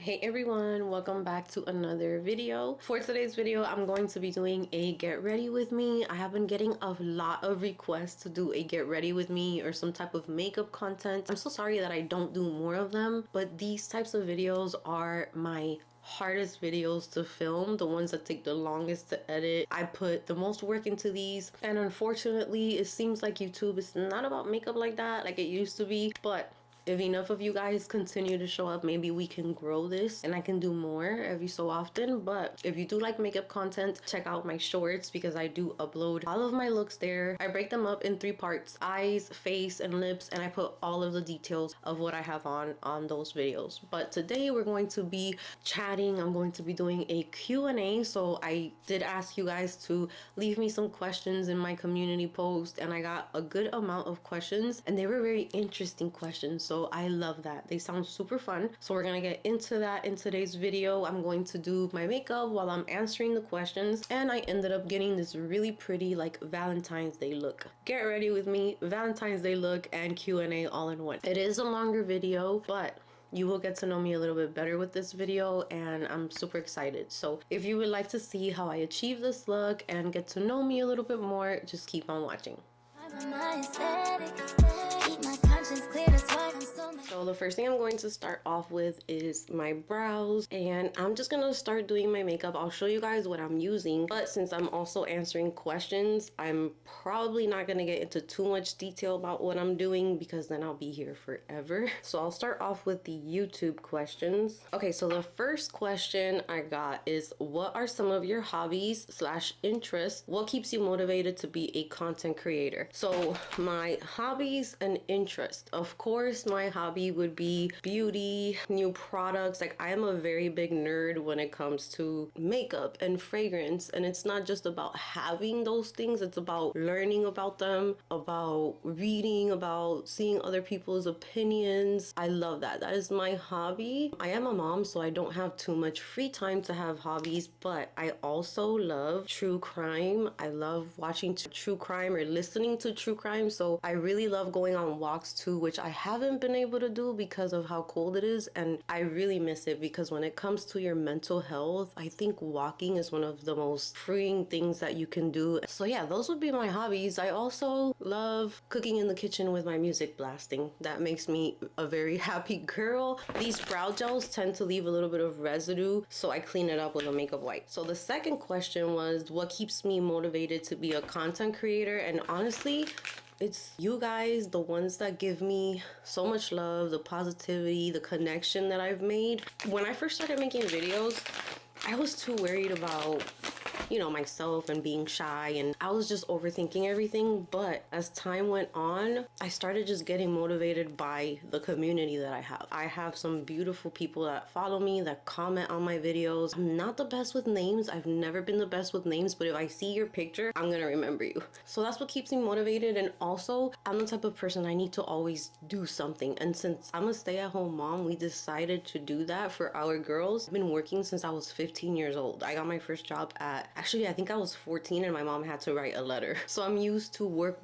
Hey everyone, welcome back to another video. For today's video, I'm going to be doing a get ready with me. I have been getting a lot of requests to do a get ready with me or some type of makeup content. I'm so sorry that I don't do more of them, but these types of videos are my hardest videos to film, the ones that take the longest to edit. I put the most work into these, and unfortunately it seems like YouTube is not about makeup like that like it used to be. But if enough of you guys continue to show up, maybe we can grow this and I can do more every so often. But if you do like makeup content, check out my shorts because I do upload all of my looks there. I break them up in 3 parts: eyes, face, and lips, and I put all of the details of what I have on those videos. But today we're going to be chatting. I'm going to be doing a Q&A. So I did ask you guys to leave me some questions in my community post, and I got a good amount of questions, and they were very interesting questions. So I love that. They sound super fun. So we're gonna get into that in today's video. I'm going to do my makeup while I'm answering the questions, and I ended up getting this really pretty like Valentine's Day look. Get ready with me, Valentine's Day look, and Q&A all in one. It is a longer video, but you will get to know me a little bit better with this video, and I'm super excited. So if you would like to see how I achieve this look and get to know me a little bit more, just keep on watching. So the first thing I'm going to start off with is my brows, and I'm just gonna start doing my makeup. I'll show you guys what I'm using, but since I'm also answering questions, I'm probably not gonna get into too much detail about what I'm doing because then I'll be here forever. So I'll start off with the YouTube questions. Okay, so the first question I got is, what are some of your hobbies / interests? What keeps you motivated to be a content creator? So my hobbies and interests, of course, my hobby would be beauty, new products. Like, I am a very big nerd when it comes to makeup and fragrance, and it's not just about having those things, it's about learning about them, about reading, about seeing other people's opinions. I love that. That is my hobby. I am a mom, so I don't have too much free time to have hobbies, but I also love true crime. I love watching true crime or listening to true crime. So I really love going on walks too, which I haven't been able to do because of how cold it is, and I really miss it because when it comes to your mental health, I think walking is one of the most freeing things that you can do. So yeah, those would be my hobbies. I also love cooking in the kitchen with my music blasting. That makes me a very happy girl. These brow gels tend to leave a little bit of residue, so I clean it up with a makeup wipe. So the second question was, what keeps me motivated to be a content creator? And honestly, it's you guys, the ones that give me so much love, the positivity, the connection that I've made. When I first started making videos, I was too worried about, you know, myself and being shy, and I was just overthinking everything. But as time went on, I started just getting motivated by the community that I have. I have some beautiful people that follow me, that comment on my videos. I'm not the best with names. I've never been the best with names, but if I see your picture, I'm gonna remember you. So that's what keeps me motivated. And also, I'm the type of person, I need to always do something. And since I'm a stay-at-home mom, we decided to do that for our girls. I've been working since I was 15 years old. I got my first job actually, I think I was 14 and my mom had to write a letter. So I'm used to work.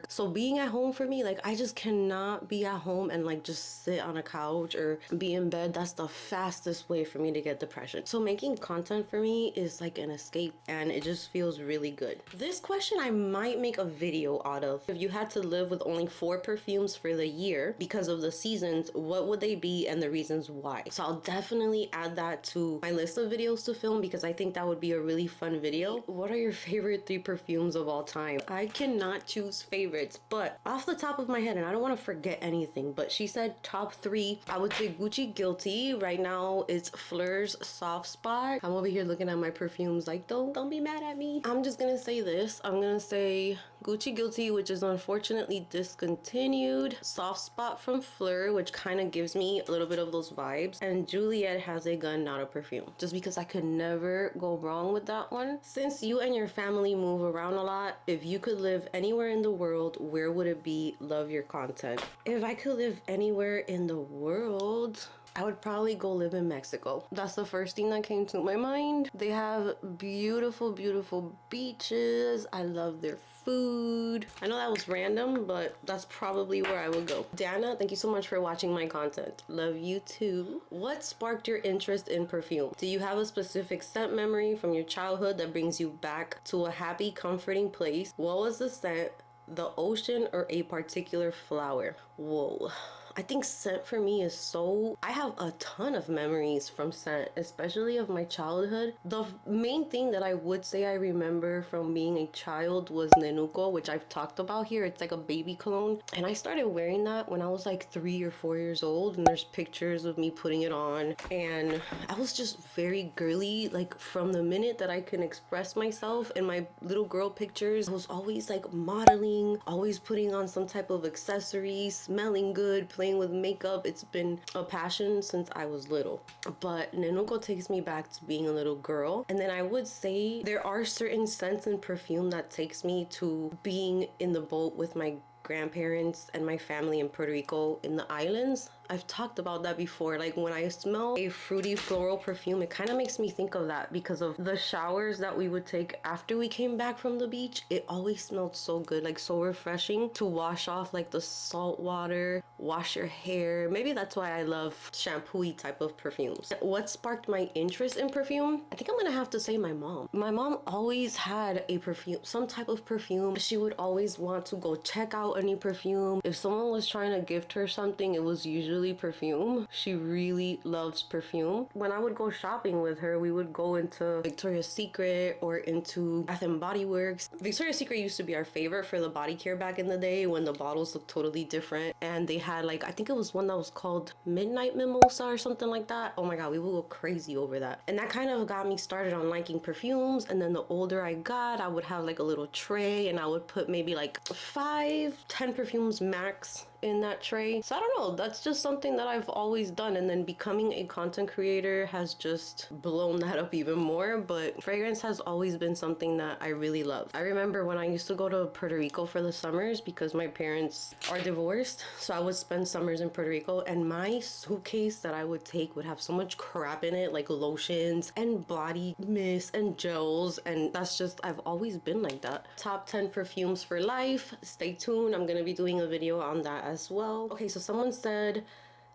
So being at home for me, like, I just cannot be at home and like just sit on a couch or be in bed. That's the fastest way for me to get depression. So making content for me is like an escape, and it just feels really good. This question I might make a video out of. If you had to live with only 4 perfumes for the year because of the seasons, what would they be and the reasons why? So I'll definitely add that to my list of videos to film because I think that would be a really fun video. What are your favorite 3 perfumes of all time? I cannot choose favorites, but off the top of my head, and I don't want to forget anything, but she said top 3. I would say Gucci Guilty. Right now it's Fleur's Soft Spot. I'm over here looking at my perfumes like, don't be mad at me. I'm just gonna say this. I'm gonna say Gucci Guilty, which is unfortunately discontinued. Soft Spot from Fleur, which kind of gives me a little bit of those vibes. And Juliet Has a Gun, Not a Perfume. Just because I could never go wrong with that one. Since you and your family move around a lot, if you could live anywhere in the world, where would it be? Love your content. If I could live anywhere in the world, I would probably go live in Mexico. That's the first thing that came to my mind. They have beautiful, beautiful beaches. I love their food. I know that was random, but that's probably where I would go. Dana, thank you so much for watching my content. Love you too. What sparked your interest in perfume? Do you have a specific scent memory from your childhood that brings you back to a happy, comforting place? What was the scent? The ocean or a particular flower? Whoa. I think scent for me is so... I have a ton of memories from scent, especially of my childhood. The main thing that I would say I remember from being a child was Nenuco, which I've talked about here. It's like a baby cologne. And I started wearing that when I was like 3 or 4 years old. And there's pictures of me putting it on. And I was just very girly. Like from the minute that I can express myself in my little girl pictures, I was always like modeling, always putting on some type of accessories, smelling good, playing with makeup. It's been a passion since I was little. But Nenuco takes me back to being a little girl. And then I would say there are certain scents and perfume that takes me to being in the boat with my grandparents and my family in Puerto Rico in the islands. I've talked about that before. Like when I smell a fruity floral perfume, it kind of makes me think of that because of the showers that we would take after we came back from the beach. It always smelled so good, like so refreshing to wash off like the salt water, wash your hair. Maybe that's why I love shampoo-y type of perfumes. What sparked my interest in perfume? I think I'm gonna have to say my mom. My mom always had a perfume, some type of perfume. She would always want to go check out a new perfume. If someone was trying to gift her something, it was usually perfume. She really loves perfume. When I would go shopping with her, we would go into Victoria's Secret or into Bath and Body Works. Victoria's Secret used to be our favorite for the body care back in the day when the bottles looked totally different, and they had like, I think it was one that was called Midnight Mimosa or something like that. Oh my god, we would go crazy over that. And that kind of got me started on liking perfumes. And then the older I got, I would have like a little tray and I would put maybe like 5-10 perfumes max in that tray. So I don't know, that's just something that I've always done, and then becoming a content creator has just blown that up even more. But fragrance has always been something that I really love. I remember when I used to go to Puerto Rico for the summers because my parents are divorced, so I would spend summers in Puerto Rico, and my suitcase that I would take would have so much crap in it, like lotions and body mist and gels, and that's just, I've always been like that. Top 10 perfumes for life. Stay tuned, I'm gonna be doing a video on that as well. Okay, so someone said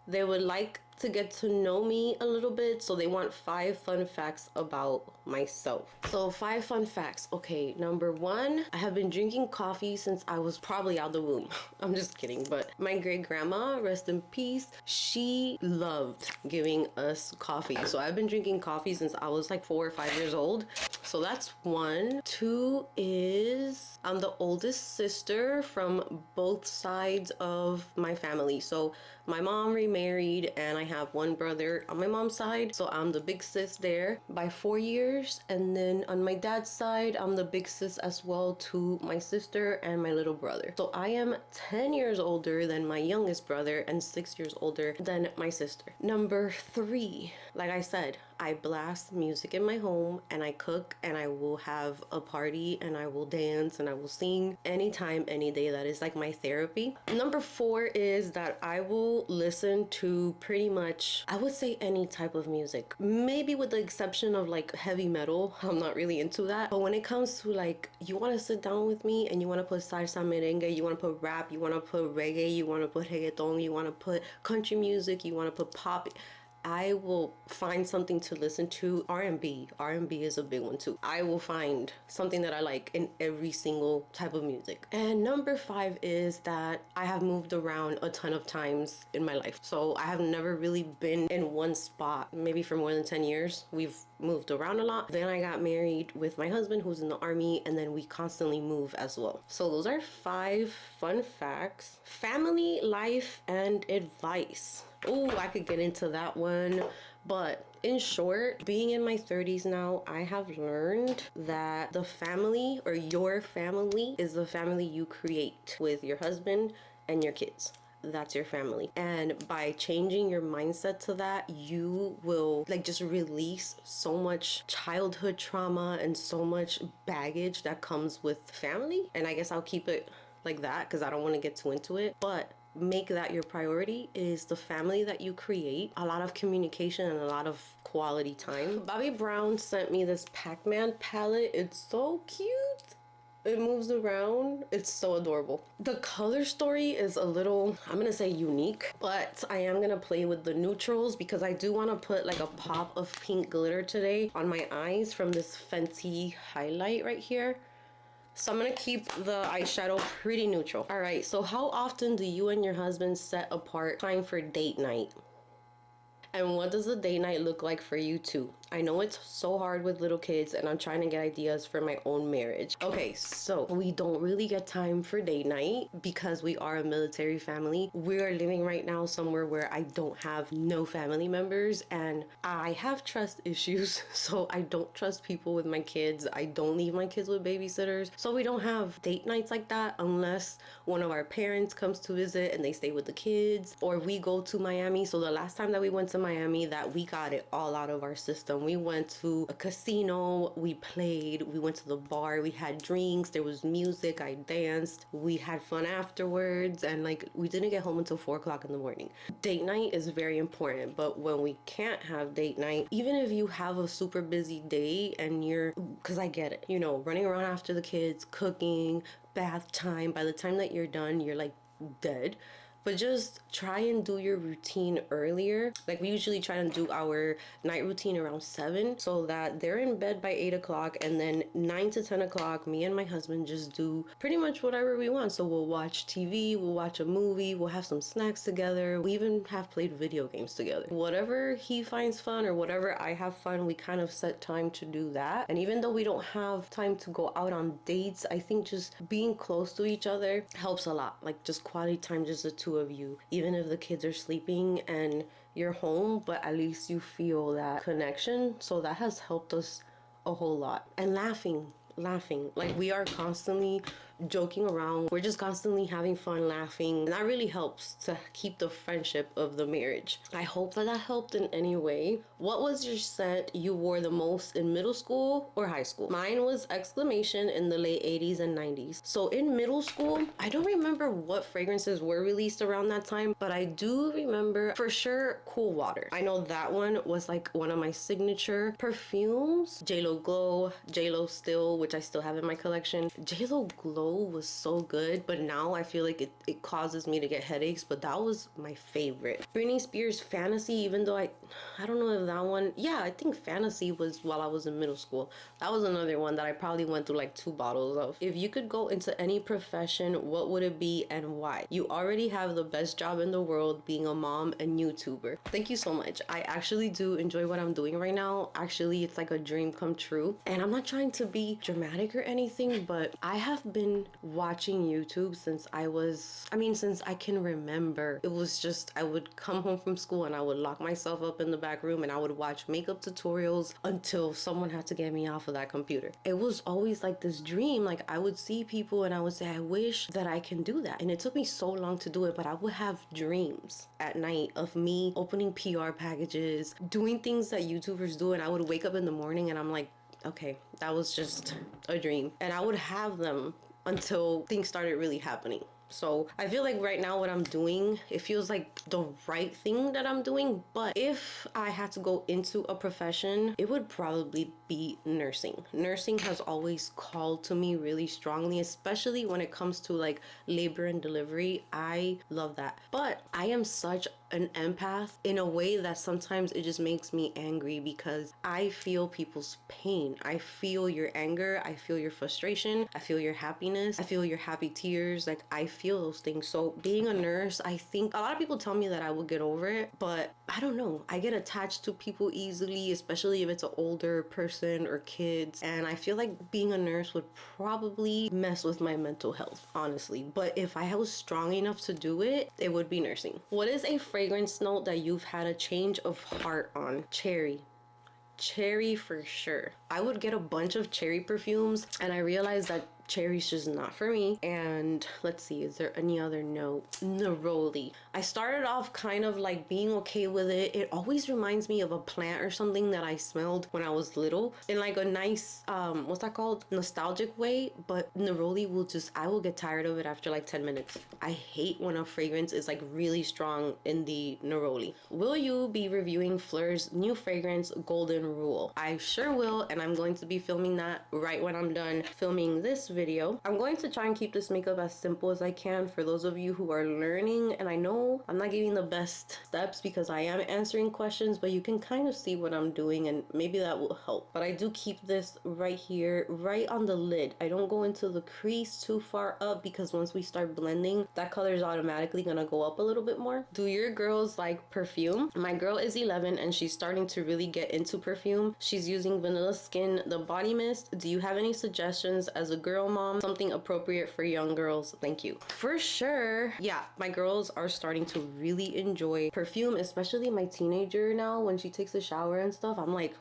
they would like to get to know me a little bit, so they want 5 fun facts about myself. So 5 fun facts. Okay, number 1, I have been drinking coffee since I was probably out the womb. I'm just kidding, but my great grandma, rest in peace, she loved giving us coffee. So I've been drinking coffee since I was like 4 or 5 years old. So that's 1. 2 is I'm the oldest sister from both sides of my family. So my mom remarried and I have 1 brother on my mom's side. So I'm the big sis there by 4 years. And then on my dad's side, I'm the big sis as well to my sister and my little brother. So I am 10 years older than my youngest brother and 6 years older than my sister. Number 3, like I said, I blast music in my home and I cook and I will have a party and I will dance and I will sing anytime, any day. That is like my therapy. Number 4 is that I will listen to pretty much, I would say, any type of music. Maybe with the exception of like heavy metal. I'm not really into that. But when it comes to like, you want to sit down with me and you want to put salsa merengue, you want to put rap, you want to put reggae, you want to put reggaeton, you want to put country music, you want to put pop, I will find something to listen to. R&B is a big one too. I will find something that I like in every single type of music. And number 5 is that I have moved around a ton of times in my life. So I have never really been in one spot. Maybe for more than 10 years, we've moved around a lot. Then I got married with my husband who's in the army, and then we constantly move as well. So those are 5 fun facts. Family, life, and advice. Oh, I could get into that one. But in short, being in my 30s now, I have learned that the family, or your family, is the family you create with your husband and your kids. That's your family. And by changing your mindset to that, you will like just release so much childhood trauma and so much baggage that comes with family. And I guess I'll keep it like that because I don't want to get too into it. But make that your priority, is the family that you create. A lot of communication and a lot of quality time. Bobby Brown sent me this Pac-Man palette. It's so cute. it moves around. It's so adorable. The color story is a little, I'm gonna say unique, but I am gonna play with the neutrals because I do want to put like a pop of pink glitter today on my eyes from this Fenty highlight right here. So I'm gonna keep the eyeshadow pretty neutral. All right, so how often do you and your husband set apart time for date night? And what does a date night look like for you too? I know it's so hard with little kids and I'm trying to get ideas for my own marriage. Okay, so we don't really get time for date night because we are a military family. We are living right now somewhere where I don't have no family members and I have trust issues. So I don't trust people with my kids. I don't leave my kids with babysitters. So we don't have date nights like that unless one of our parents comes to visit and they stay with the kids, or we go to Miami. So the last time that we went to Miami, that we got it all out of our system. We went to a casino, we played, we went to the bar, we had drinks, there was music, I danced, we had fun afterwards, and like we didn't get home until 4 o'clock in the morning. Date night is very important, but when we can't have date night, even if you have a super busy day and you're, because I get it, you know, running around after the kids, cooking, bath time, by the time that you're done, you're like dead. But just try and do your routine earlier. Like we usually try and do our night routine around 7 so that they're in bed by 8 o'clock, and then 9 to 10 o'clock, me and my husband just do pretty much whatever we want. So we'll watch TV, we'll watch a movie, we'll have some snacks together. We even have played video games together. Whatever he finds fun or whatever I have fun, we kind of set time to do that. And even though we don't have time to go out on dates, I think just being close to each other helps a lot. Like just quality time, just the two of you, even if the kids are sleeping and you're home, but at least you feel that connection. So that has helped us a whole lot. And laughing, like we are constantly joking around, we're just constantly having fun, laughing, and that really helps to keep the friendship of the marriage. I hope that helped in any way. What was your scent you wore the most in middle school or high school? Mine was Exclamation in the late 80s and 90s. So in middle school, I don't remember what fragrances were released around that time, but I do remember for sure Cool Water. I know that one was like one of my signature perfumes. JLo Glow, JLo Still, which I still have in my collection. JLo Glow was so good, but now I feel like it causes me to get headaches, but that was my favorite. Britney Spears Fantasy, even though I don't know if that one, yeah, I think Fantasy was while I was in middle school. That was another one that I probably went through like 2 bottles of. If you could go into any profession, what would it be and why? You already have the best job in the world, being a mom and YouTuber. Thank you so much. I actually do enjoy what I'm doing right now. Actually, it's like a dream come true, and I'm not trying to be dramatic or anything, but I have been watching YouTube since since I can remember. It was just, I would come home from school and I would lock myself up in the back room and I would watch makeup tutorials until someone had to get me off of that computer. It was always like this dream. Like I would see people and I would say, I wish that I can do that. And it took me so long to do it, but I would have dreams at night of me opening PR packages, doing things that YouTubers do, and I would wake up in the morning and I'm like, okay, that was just a dream. And I would have them until things started really happening. So I feel like right now what I'm doing, it feels like the right thing that I'm doing. But if I had to go into a profession, it would probably be nursing. Nursing has always called to me really strongly, especially when it comes to like labor and delivery. I love that. But I am such an empath in a way that sometimes it just makes me angry because I feel people's pain. I feel your anger. I feel your frustration. I feel your happiness. I feel your happy tears. Like I feel those things. So being a nurse, I think a lot of people tell me that I will get over it, but I don't know. I get attached to people easily, especially if it's an older person or kids. And I feel like being a nurse would probably mess with my mental health, honestly. But if I was strong enough to do it, it would be nursing. What is a fragrance note that you've had a change of heart on? Cherry for sure. I would get a bunch of cherry perfumes and I realized that cherry's just not for me. And let's see, is there any other note? Neroli. I started off kind of like being okay with it. It always reminds me of a plant or something that I smelled when I was little in like a nice what's that called, nostalgic way. But neroli will just, I will get tired of it after like 10 minutes. I hate when a fragrance is like really strong in the neroli. Will you be reviewing Fleur's new fragrance Golden Rule? I sure will, and I'm going to be filming that right when I'm done filming this video. I'm going to try and keep this makeup as simple as I can for those of you who are learning, and I know I'm not giving the best steps because I am answering questions, but you can kind of see what I'm doing and maybe that will help. But I do keep this right here, right on the lid. I don't go into the crease too far up because once we start blending, that color is automatically gonna go up a little bit more. Do your girls like perfume? My girl is 11 and she's starting to really get into perfume. She's using Vanilla Skin, the body mist. Do you have any suggestions as a girl mom? Something appropriate for young girls? Thank you. For sure. Yeah, my girls are starting to really enjoy perfume, especially my teenager now. When she takes a shower and stuff, I'm like,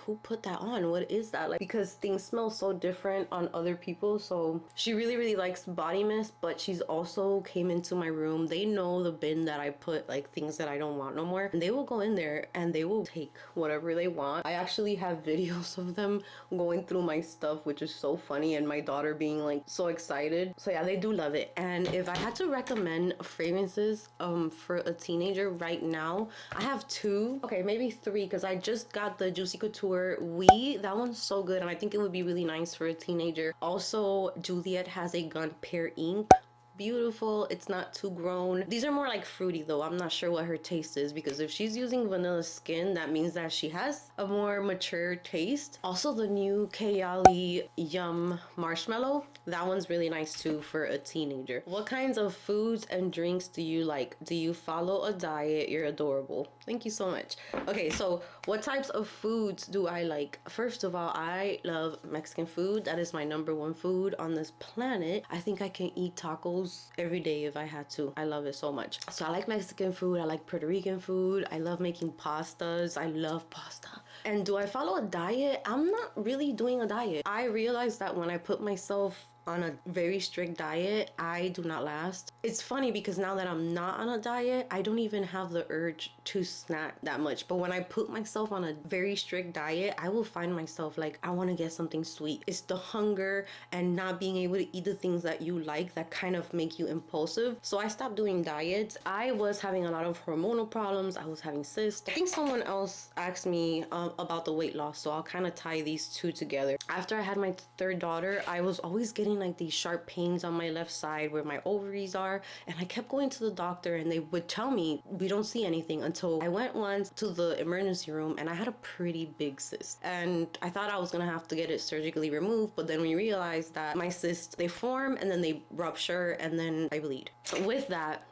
who put that on? What is that? Like, because things smell so different on other people. So she really likes body mist, but she's also came into my room. They know the bin that I put like things that I don't want no more, and they will go in there and they will take whatever they want. I actually have videos of them going through my stuff, which is so funny, and my daughter being like so excited. So yeah, they do love it. And if I had to recommend fragrances for a teenager right now, I have two, okay, maybe three, because I just got the Juicy Couture that one's so good, and I think it would be really nice for a teenager. Also, Juliet has a Gun Pear Ink. Beautiful. It's not too grown. These are more like fruity though. I'm not sure what her taste is, because if she's using Vanilla Skin, that means that she has a more mature taste. Also, the new Kayali Yum Marshmallow, that one's really nice too for a teenager. What kinds of foods and drinks do you like? Do you follow a diet? You're adorable. Thank you so much. Okay, so what types of foods do I like? First of all, I love Mexican food. That is my #1 food on this planet. I think I can eat tacos every day if I had to. I love it so much. So I like Mexican food. I like Puerto Rican food. I love making pastas. I love pasta. And do I follow a diet? I'm not really doing a diet. I realized that when I put myself on a very strict diet, I do not last. It's funny because now that I'm not on a diet, I don't even have the urge to snack that much. But when I put myself on a very strict diet, I will find myself like, I want to get something sweet. It's the hunger and not being able to eat the things that you like that kind of make you impulsive. So I stopped doing diets. I was having a lot of hormonal problems. I was having cysts. I think someone else asked me about the weight loss, so I'll kind of tie these two together. After I had my third daughter, I was always getting like these sharp pains on my left side where my ovaries are, and I kept going to the doctor and they would tell me we don't see anything, until I went once to the emergency room and I had a pretty big cyst, and I thought I was gonna have to get it surgically removed, but then we realized that my cysts, they form and then they rupture and then I bleed. With that,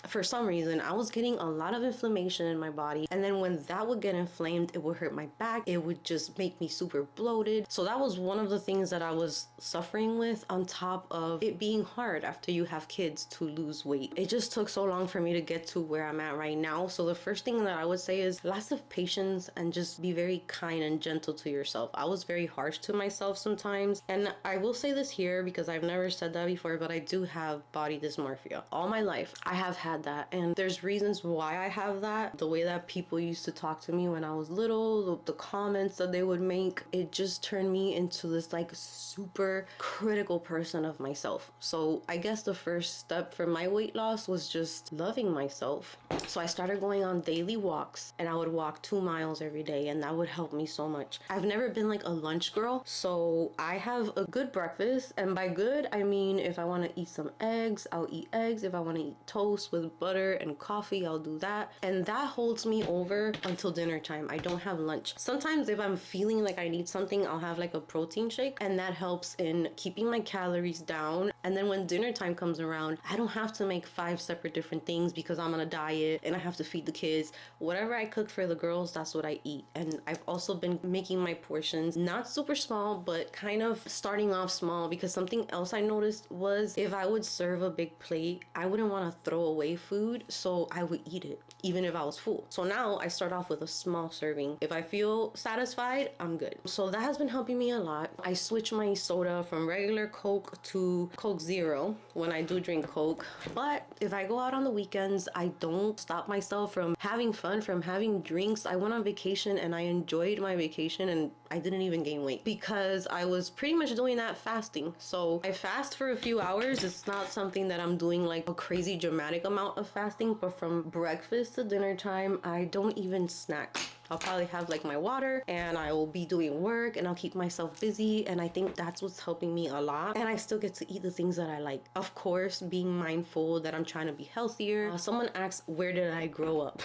for some reason, I was getting a lot of inflammation in my body, and then when that would get inflamed, it would hurt my back. It would just make me super bloated. So that was one of the things that I was suffering with, on top of it being hard after you have kids to lose weight. It just took so long for me to get to where I'm at right now. So the first thing that I would say is lots of patience and just be very kind and gentle to yourself. I was very harsh to myself sometimes, and I will say this here because I've never said that before, but I do have body dysmorphia. All my life I have had that, and there's reasons why I have that. The way that people used to talk to me when I was little, the comments that they would make, it just turned me into this like super critical person of myself. So I guess the first step for my weight loss was just loving myself. So I started going on daily walks, and I would walk 2 miles every day, and that would help me so much. I've never been like a lunch girl, so I have a good breakfast, and by good I mean if I want to eat some eggs, I'll eat eggs. If I want to eat toast with butter and coffee, I'll do that, and that holds me over until dinner time. I don't have lunch. Sometimes if I'm feeling like I need something, I'll have like a protein shake, and that helps in keeping my calories down. And then when dinner time comes around, I don't have to make 5 separate different things because I'm on a diet and I have to feed the kids. Whatever I cook for the girls, that's what I eat. And I've also been making my portions not super small, but kind of starting off small, because something else I noticed was if I would serve a big plate, I wouldn't want to throw away food, so I would eat it even if I was full. So now I start off with a small serving. If I feel satisfied, I'm good. So that has been helping me a lot. I switch my soda from regular Coke to Coke Zero when I do drink Coke. But if I go out on the weekends, I don't stop myself from having fun, from having drinks. I went on vacation and I enjoyed my vacation, and I didn't even gain weight because I was pretty much doing that fasting. So I fast for a few hours. It's not something that I'm doing like a crazy dramatic amount of fasting, but from breakfast to dinner time, I don't even snack. I'll probably have like my water and I will be doing work and I'll keep myself busy. And I think that's what's helping me a lot. And I still get to eat the things that I like. Of course, being mindful that I'm trying to be healthier. Someone asked, where did I grow up?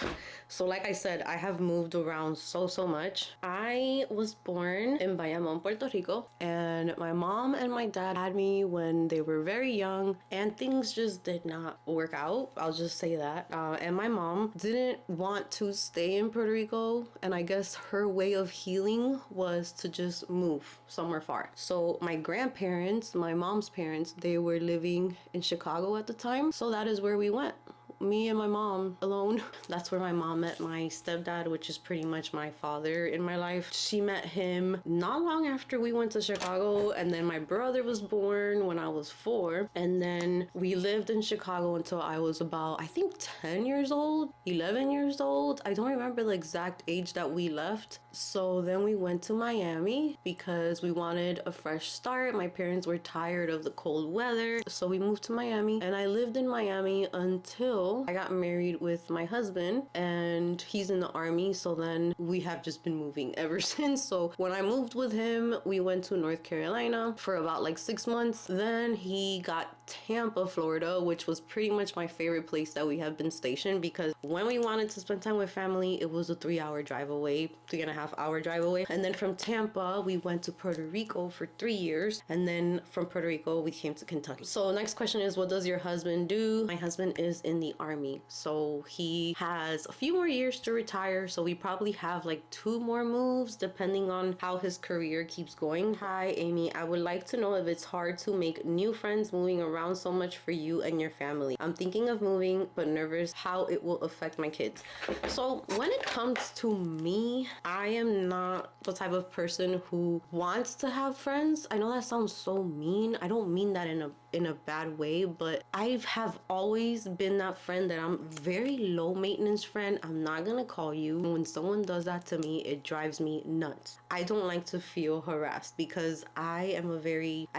So like I said, I have moved around so much. I was born in Bayamon, Puerto Rico, and my mom and my dad had me when they were very young, and things just did not work out. I'll just say that. And my mom didn't want to stay in Puerto Rico, and I guess her way of healing was to just move somewhere far. So my grandparents, my mom's parents, they were living in Chicago at the time, so that is where we went. Me and my mom alone. That's where my mom met my stepdad, which is pretty much my father in my life. She met him not long after we went to Chicago, and then my brother was born when I was 4, and then we lived in Chicago until I was about, I think, 10 years old, 11 years old. I don't remember the exact age that we left. So then we went to Miami because we wanted a fresh start. My parents were tired of the cold weather, so we moved to Miami, and I lived in Miami until I got married with my husband, and he's in the army, so then we have just been moving ever since. So when I moved with him, we went to North Carolina for about like 6 months. Then he got Tampa, Florida, which was pretty much my favorite place that we have been stationed, because when we wanted to spend time with family, it was a 3-hour drive away, 3.5-hour drive away. And then from Tampa, we went to Puerto Rico for 3 years, and then from Puerto Rico, we came to Kentucky. So next question is, what does your husband do? My husband is in the army, so he has a few more years to retire, so we probably have like 2 more moves depending on how his career keeps going. Hi Amy, I would like to know if it's hard to make new friends moving around so much for you and your family. I'm thinking of moving but nervous how it will affect my kids. So when it comes to me, I am not the type of person who wants to have friends. I know that sounds so mean. I don't mean that in a bad way, but I have always been that friend that I'm very low maintenance friend. I'm not gonna call you. When someone does that to me, it drives me nuts. I don't like to feel harassed because I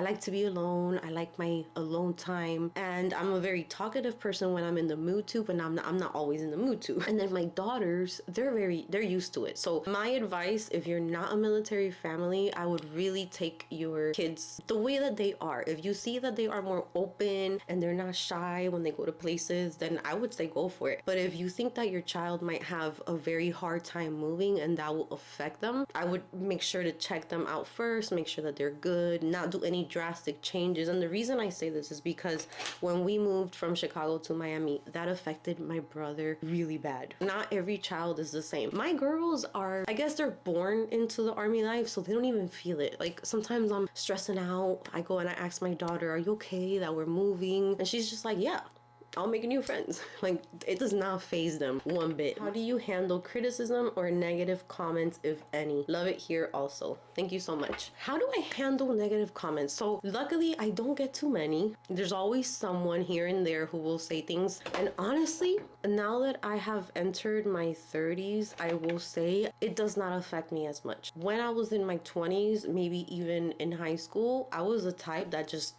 like to be alone. I like my alone time, and I'm a very talkative person when I'm in the mood to, but I'm not always in the mood to. And then my daughters, they're used to it. So my advice, if you're not a military family, I would really take your kids the way that they are. If you see that they are more open and they're not shy when they go to places, then I would say go for it. But if you think that your child might have a very hard time moving and that will affect them, I would make sure to check them out first, make sure that they're good, not do any drastic changes. And the reason I say this is because when we moved from Chicago to Miami, that affected my brother really bad. Not every child is the same. My girls are, I guess they're born into the army life, so they don't even feel it. Like sometimes I'm stressing out, I go and I ask my daughter, are you okay that we're moving? And she's just like, yeah, I'll make new friends. Like, it does not faze them one bit. How do you handle criticism or negative comments, if any? Love it here also. Thank you so much. How do I handle negative comments? So luckily, I don't get too many. There's always someone here and there who will say things. And honestly, now that I have entered my 30s, I will say it does not affect me as much. When I was in my 20s, maybe even in high school, I was the type that just,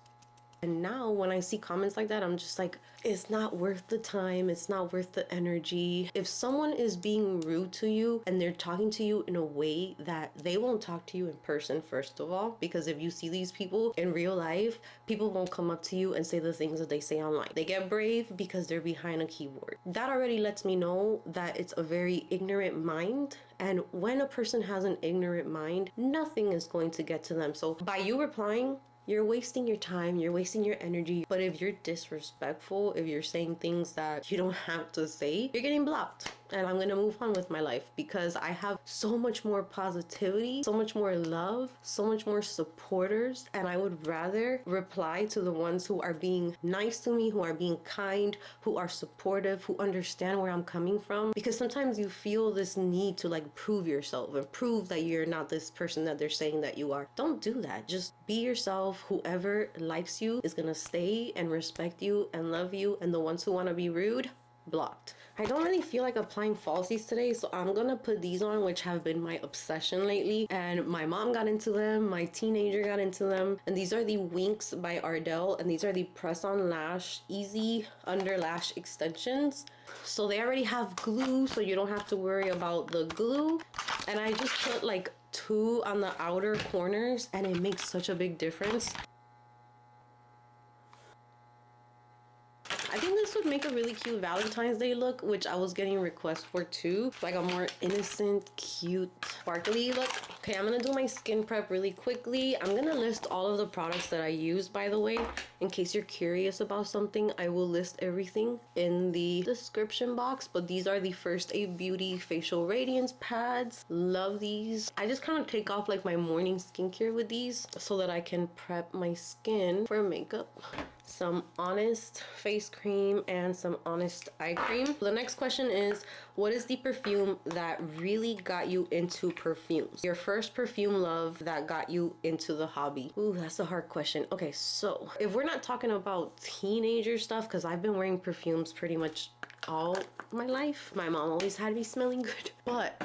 and now when I see comments like that, I'm just like, it's not worth the time. It's not worth the energy. If someone is being rude to you and they're talking to you in a way that they won't talk to you in person, first of all, because if you see these people in real life, people won't come up to you and say the things that they say online. They get brave because they're behind a keyboard. That already lets me know that it's a very ignorant mind. And when a person has an ignorant mind, nothing is going to get to them. So by you replying, you're wasting your time, you're wasting your energy. But if you're disrespectful, if you're saying things that you don't have to say, you're getting blocked. And I'm gonna move on with my life because I have so much more positivity, so much more love, so much more supporters. And I would rather reply to the ones who are being nice to me, who are being kind, who are supportive, who understand where I'm coming from. Because sometimes you feel this need to like prove yourself and prove that you're not this person that they're saying that you are. Don't do that. Just be yourself. Whoever likes you is gonna stay and respect you and love you. And the ones who wanna be rude, blocked. I don't really feel like applying falsies today, so I'm gonna put these on, which have been my obsession lately. And my mom got into them, my teenager got into them. And these are the Winks by Ardell, and these are the press-on lash easy under lash extensions. So they already have glue, so you don't have to worry about the glue. And I just put like 2 on the outer corners, and it makes such a big difference. I think this would make a really cute Valentine's Day look, which I was getting requests for too. Like a more innocent, cute, sparkly look. Okay, I'm gonna do my skin prep really quickly. I'm gonna list all of the products that I use, by the way. In case you're curious about something, I will list everything in the description box. But these are the First Aid Beauty Facial Radiance Pads. Love these. I just kind of take off like my morning skincare with these so that I can prep my skin for makeup. Some Honest face cream and some Honest eye cream. The next question is, what is the perfume that really got you into perfumes? Your first perfume love that got you into the hobby? Ooh, that's a hard question. Okay, so if we're not talking about teenager stuff, because I've been wearing perfumes pretty much all my life. My mom always had me smelling good. But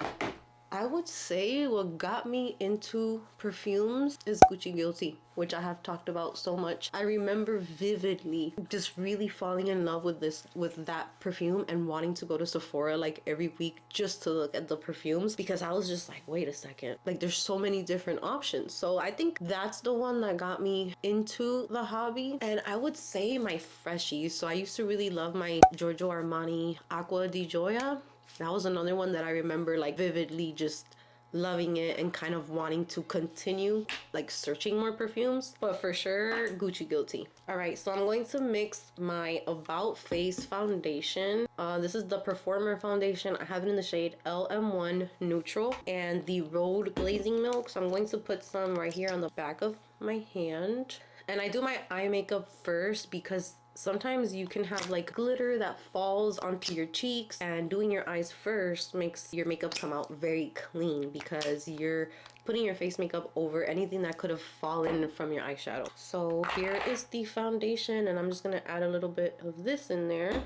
I would say what got me into perfumes is Gucci Guilty, which I have talked about so much. I remember vividly just really falling in love with that perfume and wanting to go to Sephora like every week just to look at the perfumes, because I was just like, wait a second, like there's so many different options. So I think that's the one that got me into the hobby. And I would say my freshies. So I used to really love my Giorgio Armani Acqua di Gioia. That was another one that I remember like vividly just loving it and kind of wanting to continue like searching more perfumes. But for sure, Gucci Guilty. All right, so I'm going to mix my About Face foundation. This is the Performer foundation. I have it in the shade LM1 Neutral, and the Road Glazing Milk. So I'm going to put some right here on the back of my hand. And I do my eye makeup first because sometimes you can have like glitter that falls onto your cheeks, and doing your eyes first makes your makeup come out very clean because you're putting your face makeup over anything that could have fallen from your eyeshadow. So here is the foundation, and I'm just gonna add a little bit of this in there.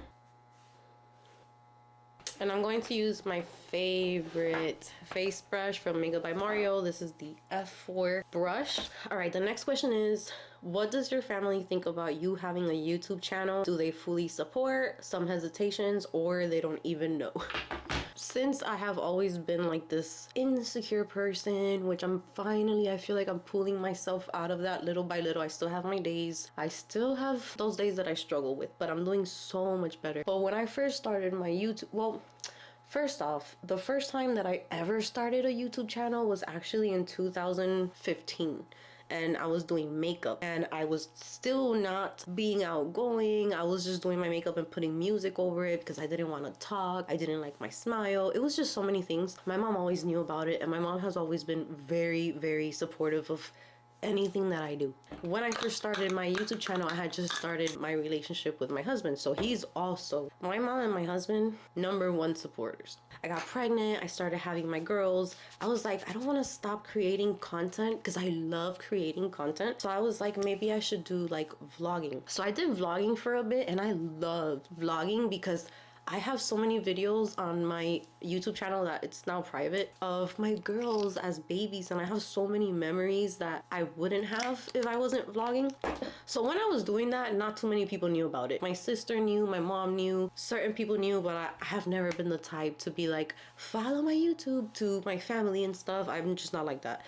And I'm going to use my favorite face brush from Makeup by Mario. This is the F4 brush. All right, the next question is, what does your family think about you having a YouTube channel? Do they fully support, some hesitations, or they don't even know? Since I have always been like this insecure person, which I feel like I'm pulling myself out of that little by little. I still have my days. I still have those days that I struggle with, but I'm doing so much better. But when I first started my YouTube, well, first off, the first time that I ever started a YouTube channel was actually in 2015. And I was doing makeup, and I was still not being outgoing. I was just doing my makeup and putting music over it because I didn't want to talk. I didn't like my smile. It was just so many things. My mom always knew about it, and my mom has always been very, very supportive of anything that I do. When I first started my YouTube channel, I had just started my relationship with my husband, so he's also, my mom and my husband, #1 supporters. I got pregnant, I started having my girls. I was like, I don't want to stop creating content because I love creating content. So I was like, maybe I should do like vlogging. So I did vlogging for a bit, and I loved vlogging because I have so many videos on my YouTube channel that it's now private of my girls as babies, and I have so many memories that I wouldn't have if I wasn't vlogging. So when I was doing that, not too many people knew about it. My sister knew, my mom knew, certain people knew, but I have never been the type to be like, follow my YouTube to my family and stuff. I'm just not like that.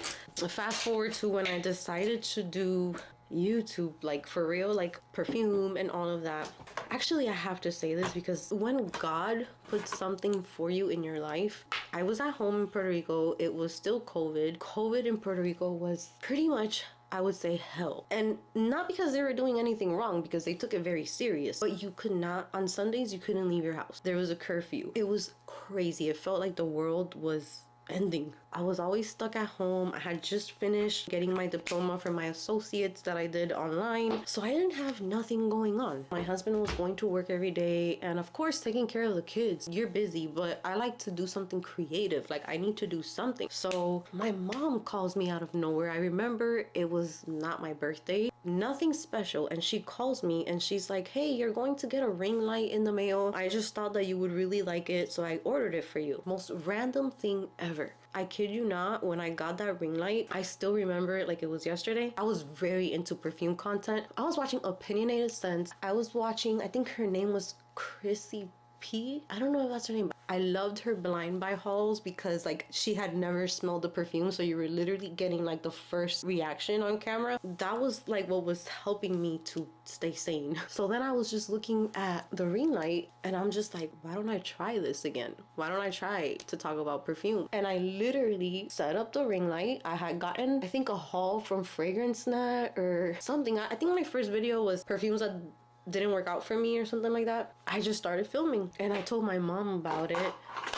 Fast forward to when I decided to do YouTube, like for real, like perfume and all of that. Actually, I have to say this because when God puts something for you in your life, I was at home in Puerto Rico. It was still COVID. COVID in Puerto Rico was pretty much, I would say, hell. And not because they were doing anything wrong, because they took it very serious, but you could not, on Sundays, you couldn't leave your house. There was a curfew. It was crazy. It felt like the world was ending. I was always stuck at home. I had just finished getting my diploma for my associates that I did online, so I didn't have nothing going on. My husband was going to work every day, and of course taking care of the kids. You're busy, but I like to do something creative. Like, I need to do something. So my mom calls me out of nowhere. I remember it was not my birthday, nothing special, and she calls me and she's like, hey, you're going to get a ring light in the mail. I just thought that you would really like it, so I ordered it for you. Most random thing ever. I kid you not, when I got that ring light, I still remember it like it was yesterday. I was very into perfume content. I was watching Opinionated Scents. I was watching, I think her name was Chrissy P. I don't know if that's her name. I loved her blind buy hauls because like she had never smelled the perfume, so you were literally getting like the first reaction on camera. That was like what was helping me to stay sane. So then I was just looking at the ring light and I'm just like, why don't I try this again? Why don't I try to talk about perfume? And I literally set up the ring light. I had gotten, I think, a haul from Fragrance Net or something. I think my first video was perfumes that didn't work out for me or something like that. I just started filming and I told my mom about it,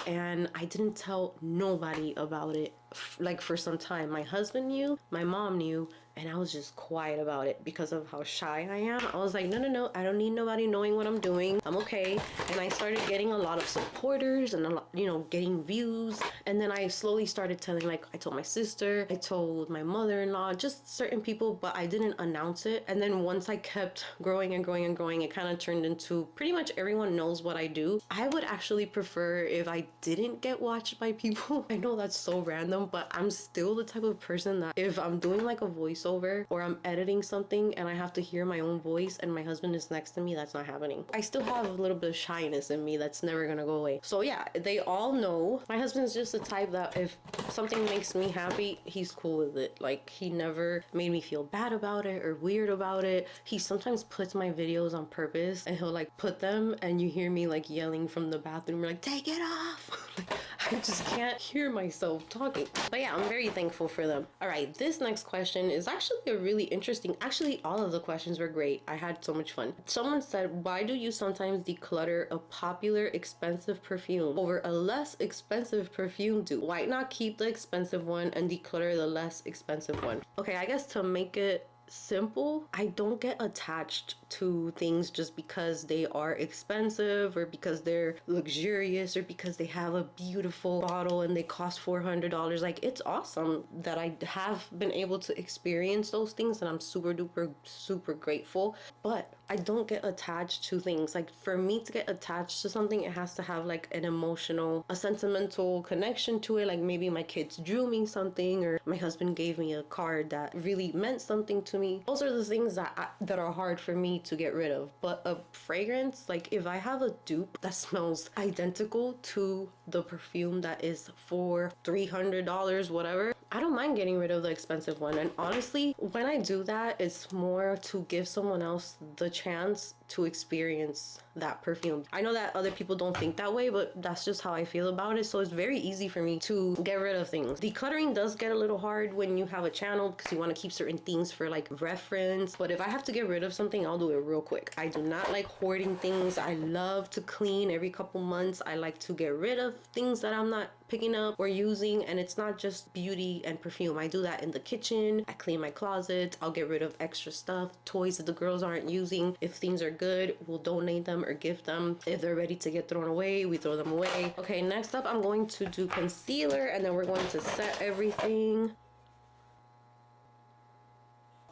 and I didn't tell nobody about it like for some time. My husband knew, my mom knew, and I was just quiet about it because of how shy I am. I was like, no, I don't need nobody knowing what I'm doing. I'm okay. And I started getting a lot of supporters and a lot, you know, getting views. And then I slowly started telling, like, I told my sister, I told my mother-in-law, just certain people, but I didn't announce it. And then once I kept growing and growing and growing, it kind of turned into pretty much everyone knows what I do. I would actually prefer if I didn't get watched by people. I know that's so random, but I'm still the type of person that if I'm doing like a voiceover or I'm editing something and I have to hear my own voice and my husband is next to me, that's not happening. I still have a little bit of shyness in me that's never gonna go away. So yeah, they all know. My husband's just the type that if something makes me happy, he's cool with it. Like, he never made me feel bad about it or weird about it. He sometimes puts my videos on purpose and he'll like put them and you hear me like yelling from the bathroom, like, take it off. Like, I just can't hear myself talking. But yeah, I'm very thankful for them. All right, this next question is actually a really interesting, actually all of the questions were great. I had so much fun. Someone said, why do you sometimes declutter a popular expensive perfume over a less expensive perfume dupe? Why not keep the expensive one and declutter the less expensive one? Okay, I guess to make it simple, I don't get attached to things just because they are expensive or because they're luxurious or because they have a beautiful bottle and they cost $400. Like, it's awesome that I have been able to experience those things and I'm super duper super grateful, but I don't get attached to things. Like, for me to get attached to something, it has to have like an emotional, a sentimental connection to it. Like, maybe my kids drew me something or my husband gave me a card that really meant something to me. Those are the things that are hard for me to get rid of. But a fragrance, like if I have a dupe that smells identical to the perfume that is for $300, whatever, I don't mind getting rid of the expensive one. And honestly, when I do that, it's more to give someone else the chance to experience that perfume. I know that other people don't think that way, but that's just how I feel about it. So it's very easy for me to get rid of things. Decluttering does get a little hard when you have a channel because you want to keep certain things for like reference. But if I have to get rid of something, I'll do it real quick. I do not like hoarding things. I love to clean every couple months. I like to get rid of things that I'm not picking up or using, and it's not just beauty and perfume. I do that in the kitchen. I clean my closet. I'll get rid of extra stuff, toys that the girls aren't using. If things are good, we'll donate them or gift them. If they're ready to get thrown away, we throw them away. Okay, next up I'm going to do concealer, and then we're going to set everything.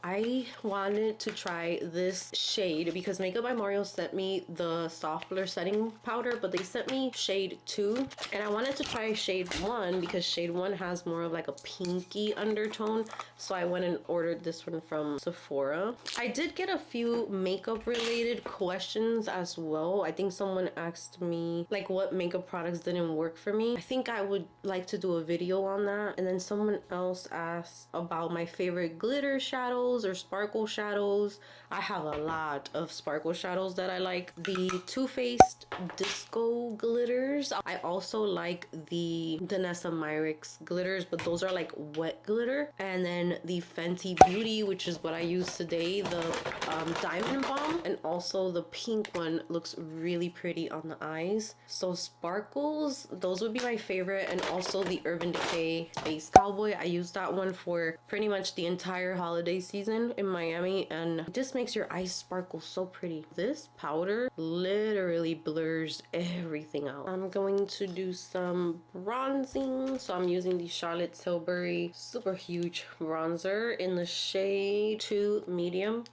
I wanted to try this shade because Makeup by Mario sent me the soft blur setting powder, but they sent me shade 2, and I wanted to try shade 1 because shade 1 has more of like a pinky undertone. So I went and ordered this one from Sephora. I did get a few makeup related questions as well. I think someone asked me like what makeup products didn't work for me. I think I would like to do a video on that. And then someone else asked about my favorite glitter shadows. shadows or sparkle shadows. I have a lot of sparkle shadows that I like. The Too Faced Disco glitters. I also like the Danessa Myricks glitters, but those are like wet glitter. And then the Fenty Beauty, which is what I use today, the Diamond Bomb. And also the pink one looks really pretty on the eyes. So sparkles, those would be my favorite. And also the Urban Decay Space Cowboy. I use that one for pretty much the entire holiday season in Miami, and it just makes your eyes sparkle so pretty. This powder literally blurs everything out. I'm going to do some bronzing, so I'm using the Charlotte Tilbury super huge bronzer in the shade 2 medium.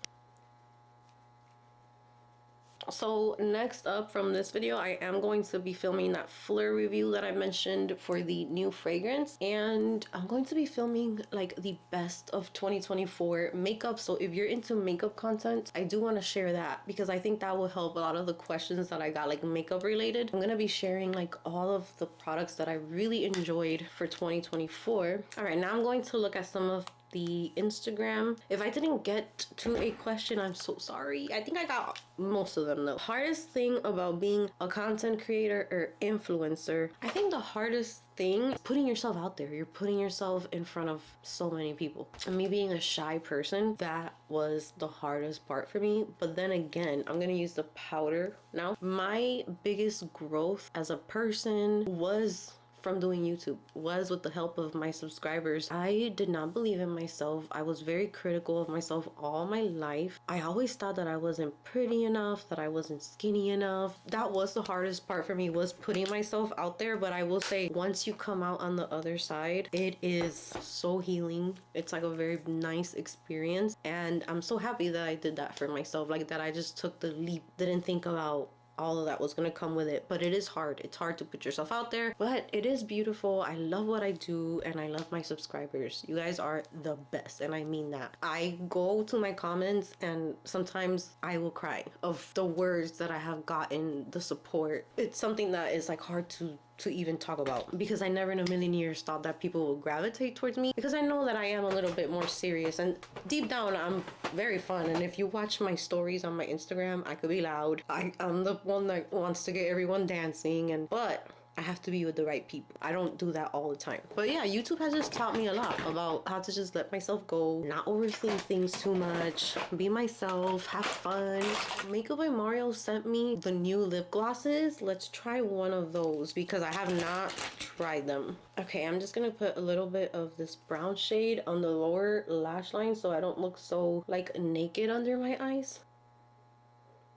So next up from this video, I am going to be filming that Fleur review that I mentioned for the new fragrance, and I'm going to be filming like the best of 2024 makeup. So if you're into makeup content, I do want to share that because I think that will help a lot of the questions that I got like makeup related. I'm gonna be sharing like all of the products that I really enjoyed for 2024. All right, now I'm going to look at some of the Instagram. If I didn't get to a question, I'm so sorry. I think I got most of them though. Hardest thing about being a content creator or influencer, I think the hardest thing is putting yourself out there. You're putting yourself in front of so many people. And me being a shy person, that was the hardest part for me. But then again, I'm gonna use the powder now. My biggest growth as a person was from doing YouTube, was with the help of my subscribers. I did not believe in myself. I was very critical of myself all my life. I always thought that I wasn't pretty enough, that I wasn't skinny enough. That was the hardest part for me, was putting myself out there. But I will say, once you come out on the other side, it is so healing. It's like a very nice experience. And I'm so happy that I did that for myself, like that I just took the leap, didn't think about all of that was gonna come with it. But it is hard. It's hard to put yourself out there, but it is beautiful. I love what I do, and I love my subscribers. You guys are the best, and I mean that. I go to my comments and sometimes I will cry of the words that I have gotten, the support. It's something that is like hard to even talk about, because I never in a million years thought that people would gravitate towards me, because I know that I am a little bit more serious, and deep down I'm very fun. And if you watch my stories on my Instagram, I could be loud. I'm the one that wants to get everyone dancing, but I have to be with the right people. I don't do that all the time. But yeah, YouTube has just taught me a lot about how to just let myself go, not overthink things too much, be myself, have fun. Makeup by Mario sent me the new lip glosses. Let's try one of those because I have not tried them. Okay, I'm just gonna put a little bit of this brown shade on the lower lash line so I don't look so like naked under my eyes.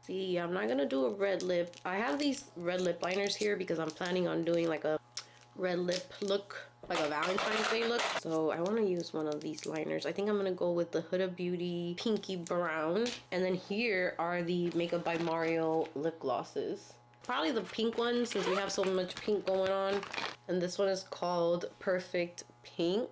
See, I'm not gonna do a red lip. I have these red lip liners here because I'm planning on doing like a red lip look, like a Valentine's Day look. So I want to use one of these liners. I think I'm gonna go with the Huda Beauty Pinky Brown. And then here are the Makeup by Mario lip glosses. Probably the pink one, since we have so much pink going on. And this one is called Perfect Pink.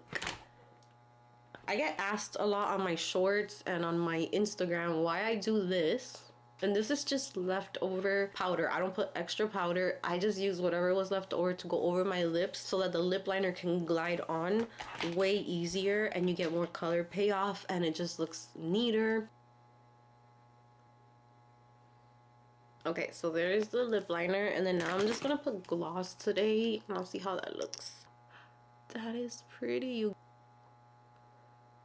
I get asked a lot on my shorts and on my Instagram why I do this. And this is just leftover powder. I don't put extra powder. I just use whatever was left over to go over my lips so that the lip liner can glide on way easier and you get more color payoff and it just looks neater. Okay, so there's the lip liner, and then now I'm just gonna put gloss today and I'll see how that looks. That is pretty, you.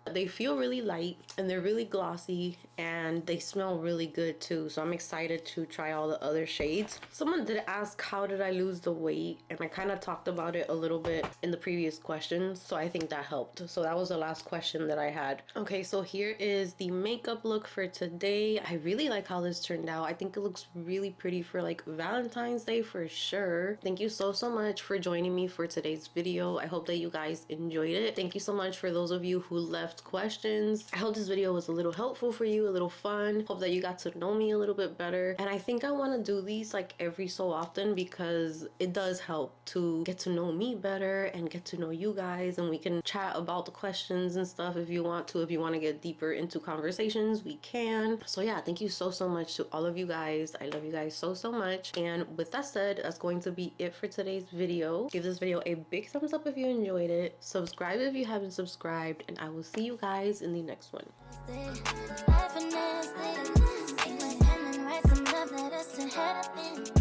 They feel really light and they're really glossy and they smell really good too. So I'm excited to try all the other shades. Someone did ask how did I lose the weight, and I kind of talked about it a little bit in the previous questions, so I think that helped. So that was the last question that I had. Okay, so here is the makeup look for today. I really like how this turned out. I think it looks really pretty for like Valentine's Day for sure. Thank you so much for joining me for today's video. I hope that you guys enjoyed it. Thank you so much for those of you who left questions. I hope this video was a little helpful for you, a little fun. Hope that you got to know me a little bit better. And I think I want to do these like every so often because it does help to get to know me better and get to know you guys, and we can chat about the questions and stuff if you want to. If you want to get deeper into conversations, we can. So yeah, thank you so much to all of you guys. I love you guys so much. And with that said, that's going to be it for today's video. Give this video a big thumbs up if you enjoyed it. Subscribe if you haven't subscribed, and I will see see you guys in the next one. Life and